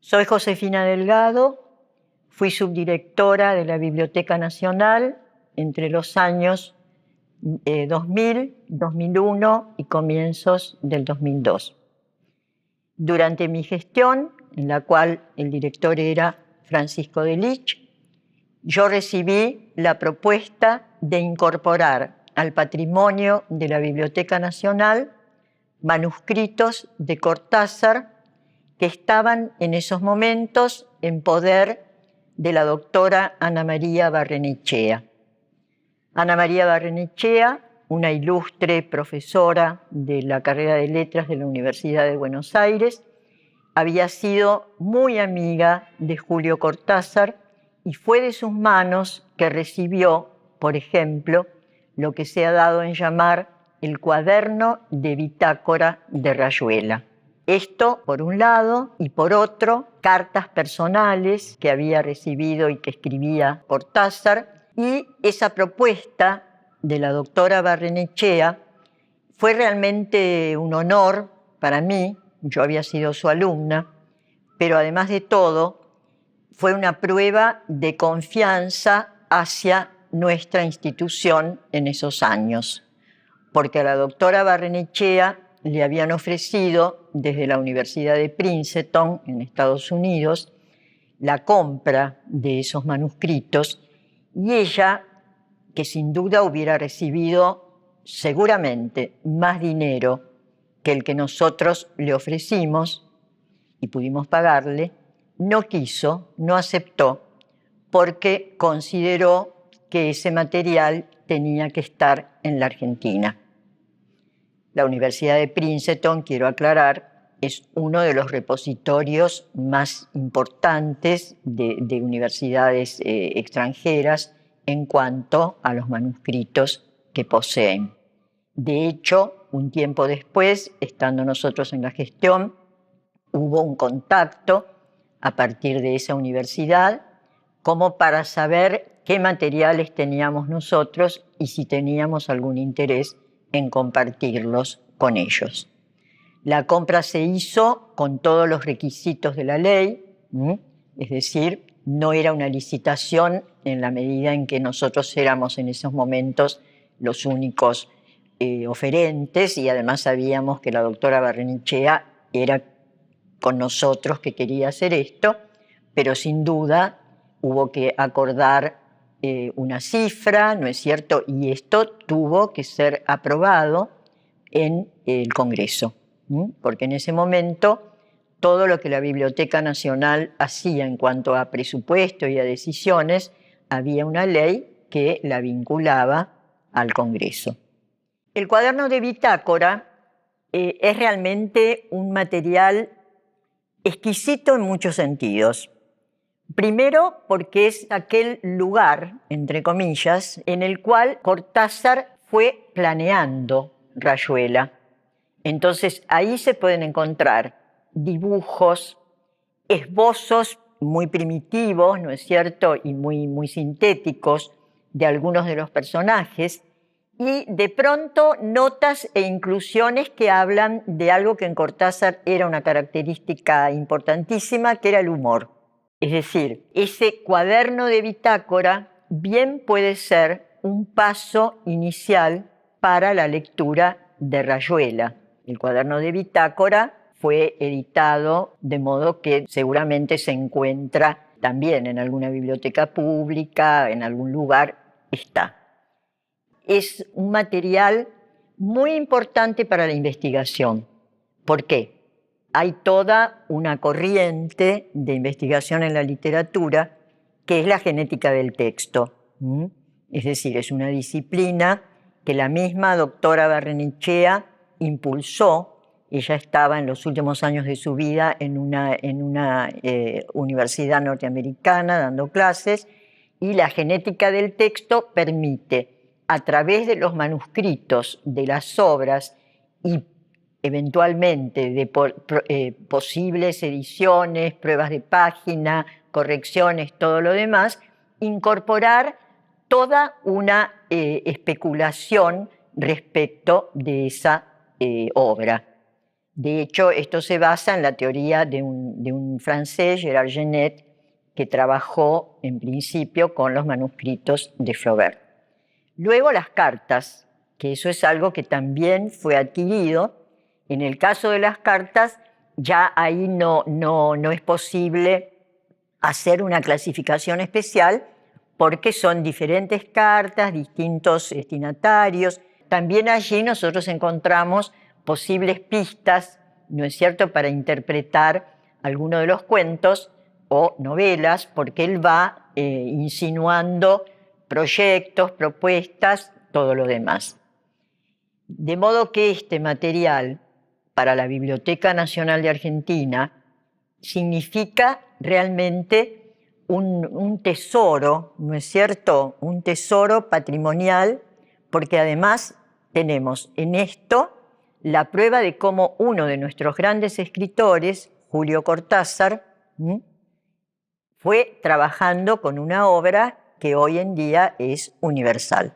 Soy Josefina Delgado, fui subdirectora de la Biblioteca Nacional entre los años 2000, 2001 y comienzos del 2002. Durante mi gestión, en la cual el director era Francisco de Lich, yo recibí la propuesta de incorporar al patrimonio de la Biblioteca Nacional manuscritos de Cortázar que estaban en esos momentos en poder de la doctora Ana María Barrenechea. Ana María Barrenechea, una ilustre profesora de la carrera de Letras de la Universidad de Buenos Aires, había sido muy amiga de Julio Cortázar y fue de sus manos que recibió, por ejemplo, lo que se ha dado en llamar el cuaderno de bitácora de Rayuela. Esto por un lado, y por otro, cartas personales que había recibido y que escribía Cortázar, y esa propuesta de la doctora Barrenechea fue realmente un honor para mí. Yo había sido su alumna, pero además de todo, fue una prueba de confianza hacia nuestra institución en esos años, porque a la doctora Barrenechea le habían ofrecido desde la Universidad de Princeton, en Estados Unidos, la compra de esos manuscritos, y ella, que sin duda hubiera recibido seguramente más dinero que el que nosotros le ofrecimos y pudimos pagarle, no quiso, no aceptó, porque consideró que ese material tenía que estar en la Argentina. La Universidad de Princeton, quiero aclarar, es uno de los repositorios más importantes de universidades extranjeras en cuanto a los manuscritos que poseen. De hecho, un tiempo después, estando nosotros en la gestión, hubo un contacto a partir de esa universidad como para saber qué materiales teníamos nosotros y si teníamos algún interés en compartirlos con ellos. La compra se hizo con todos los requisitos de la ley, es decir, no era una licitación en la medida en que nosotros éramos en esos momentos los únicos oferentes, y además sabíamos que la doctora Barrenechea era con nosotros que quería hacer esto, pero sin duda hubo que acordar una cifra, ¿no es cierto? Y esto tuvo que ser aprobado en el Congreso, porque en ese momento todo lo que la Biblioteca Nacional hacía en cuanto a presupuesto y a decisiones, había una ley que la vinculaba al Congreso. El cuaderno de bitácora es realmente un material exquisito en muchos sentidos. Primero, porque es aquel lugar, entre comillas, en el cual Cortázar fue planeando Rayuela. Entonces, ahí se pueden encontrar dibujos, esbozos muy primitivos, ¿no es cierto?, y muy sintéticos de algunos de los personajes, y de pronto notas e inclusiones que hablan de algo que en Cortázar era una característica importantísima, que era el humor. Es decir, ese cuaderno de bitácora bien puede ser un paso inicial para la lectura de Rayuela. El cuaderno de bitácora fue editado de modo que seguramente se encuentra también en alguna biblioteca pública, en algún lugar está. Es un material muy importante para la investigación. ¿Por qué? Hay toda una corriente de investigación en la literatura que es la genética del texto. Es decir, es una disciplina que la misma doctora Barrenechea impulsó. Ella estaba en los últimos años de su vida en una universidad norteamericana dando clases, y la genética del texto permite, a través de los manuscritos de las obras y eventualmente de posibles ediciones, pruebas de página, correcciones, todo lo demás, incorporar toda una especulación respecto de esa obra. De hecho, esto se basa en la teoría de un francés, Gérard Genette, que trabajó en principio con los manuscritos de Flaubert. Luego las cartas, que eso es algo que también fue adquirido. En el caso de las cartas, ya ahí no es posible hacer una clasificación especial porque son diferentes cartas, distintos destinatarios. También allí nosotros encontramos posibles pistas, ¿no es cierto?, para interpretar alguno de los cuentos o novelas, porque él va insinuando proyectos, propuestas, todo lo demás. De modo que este material para la Biblioteca Nacional de Argentina significa realmente un tesoro, ¿no es cierto?, un tesoro patrimonial, porque además tenemos en esto la prueba de cómo uno de nuestros grandes escritores, Julio Cortázar, fue trabajando con una obra que hoy en día es universal.